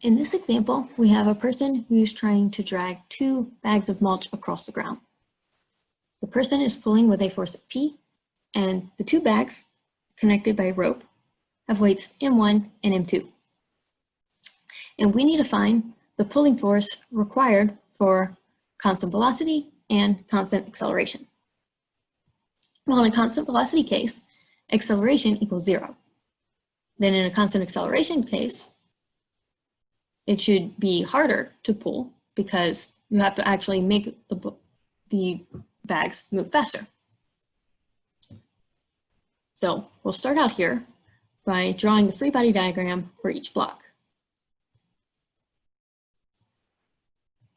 In this example, we have a person who's trying to drag 2 bags of mulch across the ground. The person is pulling with a force of P, and the 2 bags, connected by a rope, have weights M1 and M2. And we need to find the pulling force required for constant velocity and constant acceleration. Well, in a constant velocity case, acceleration equals 0. Then in a constant acceleration case, it should be harder to pull because you have to actually make the bags move faster. So we'll start out here by drawing the free body diagram for each block.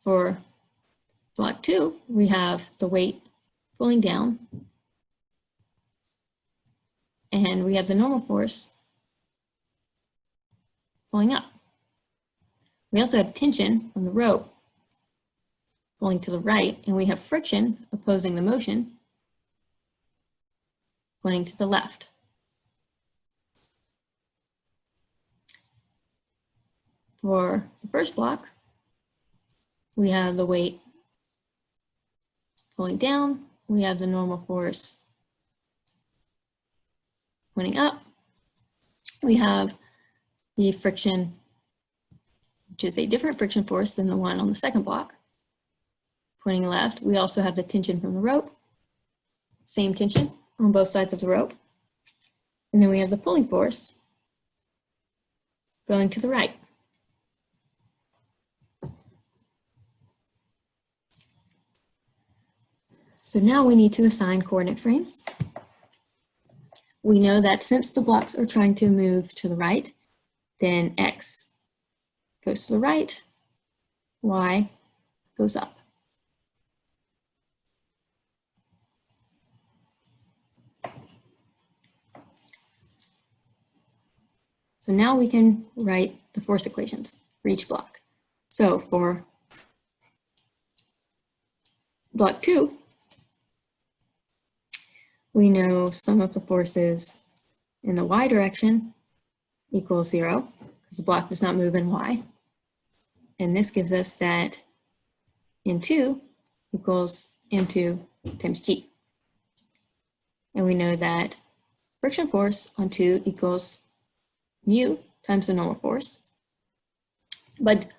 For block 2, we have the weight pulling down, and we have the normal force pulling up. We also have tension on the rope pulling to the right, and we have friction opposing the motion pointing to the left. For the first block, we have the weight pulling down, we have the normal force pointing up, we have the friction, which is a different friction force than the one on the second block, pointing left. We also have the tension from the rope, same tension on both sides of the rope. And then we have the pulling force going to the right. So now we need to assign coordinate frames. We know that since the blocks are trying to move to the right, then X goes to the right, Y goes up. So now we can write the force equations for each block. So for block 2, we know sum of the forces in the Y direction equals 0, because the block does not move in Y. And this gives us that N2 equals M2 times G. And we know that friction force on 2 equals mu times the normal force. And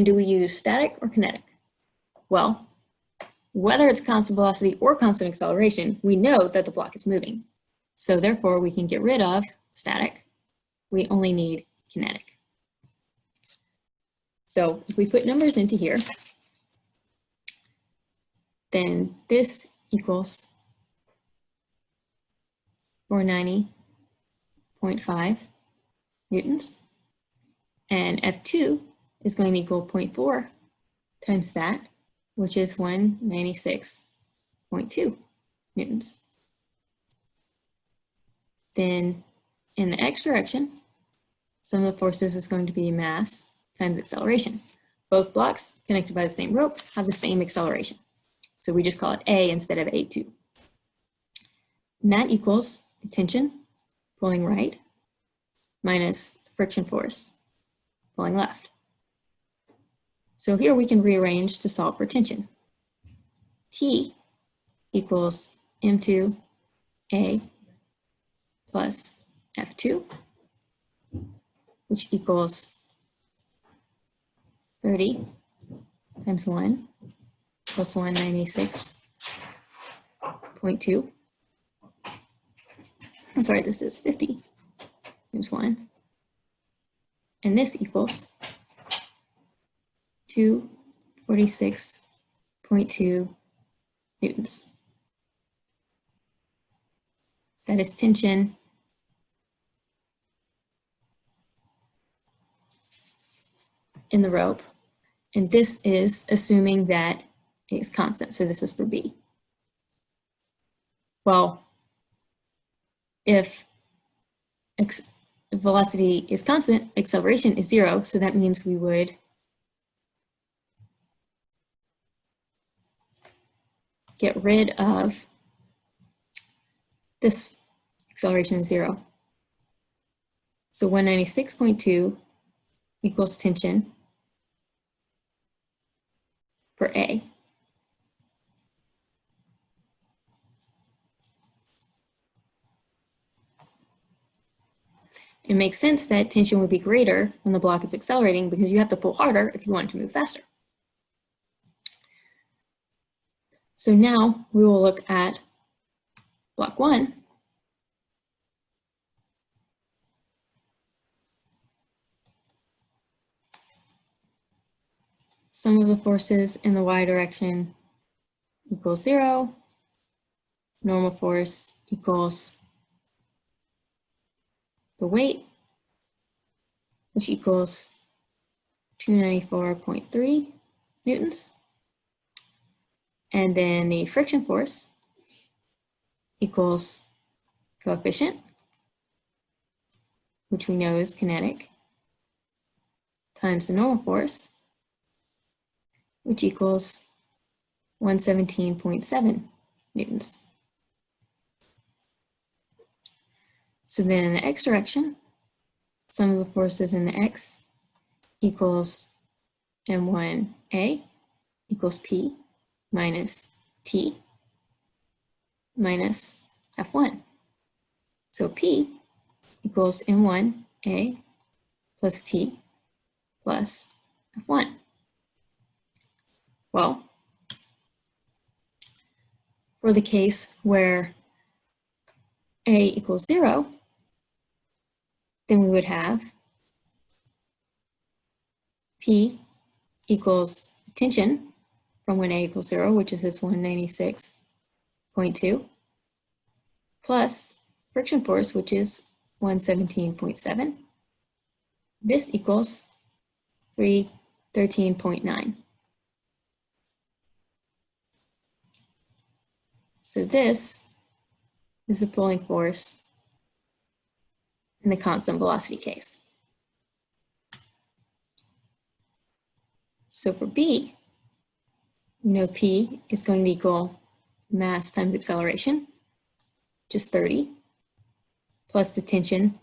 do we use static or kinetic? Well, whether it's constant velocity or constant acceleration, we know that the block is moving. So therefore, we can get rid of static. We only need kinetic. So if we put numbers into here, then this equals 490.5 newtons, and F2 is going to equal 0.4 times that, which is 196.2 newtons. Then in the X direction, sum of the forces is going to be mass times acceleration. Both blocks connected by the same rope have the same acceleration. So we just call it A instead of A2. And that equals the tension pulling right minus the friction force pulling left. So here we can rearrange to solve for tension. T equals M2A plus F2, which equals 30 times 1 plus 196.2. I'm sorry, this is 50 times 1. And this equals 246.2 newtons. That is tension in the rope. And this is assuming that A is constant. So this is for B. Well, if velocity is constant, acceleration is 0. So that means we would get rid of this acceleration is 0. So 196.2 equals tension for A. It makes sense that tension would be greater when the block is accelerating because you have to pull harder if you want it to move faster. So now we will look at block 1. Sum of the forces in the y direction equals 0. Normal force equals the weight, which equals 294.3 newtons. And then the friction force equals coefficient, which we know is kinetic, times the normal force, which equals 117.7 newtons. So then in the x direction, sum of the forces in the x equals m1a equals p minus t minus f1. So p equals m1a plus t plus f1. Well, for the case where a equals 0, then we would have P equals tension from when A equals 0, which is this 196.2, plus friction force, which is 117.7. This equals 313.9. So this is the pulling force in the constant velocity case. So for B, we know P is going to equal mass times acceleration, which is 30, plus the tension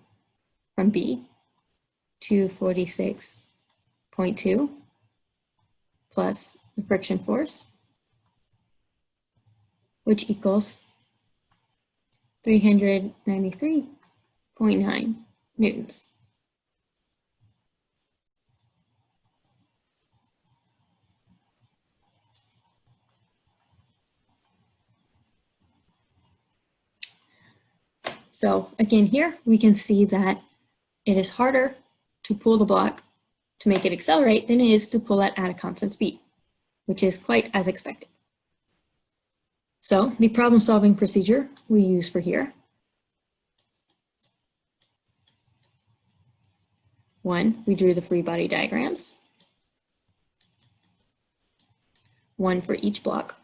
from B, 246.2, plus the friction force, which equals 393.9 newtons. So again, here we can see that it is harder to pull the block to make it accelerate than it is to pull it at a constant speed, which is quite as expected. So the problem-solving procedure we use for here. 1, we drew the free body diagrams. 1 for each block.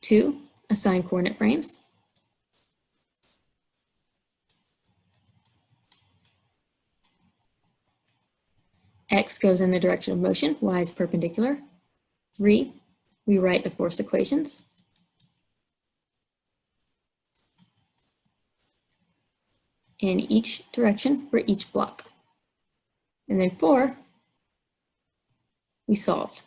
2, assign coordinate frames. X goes in the direction of motion, Y is perpendicular. 3, we write the force equations. In each direction for each block. And then 4, we solved.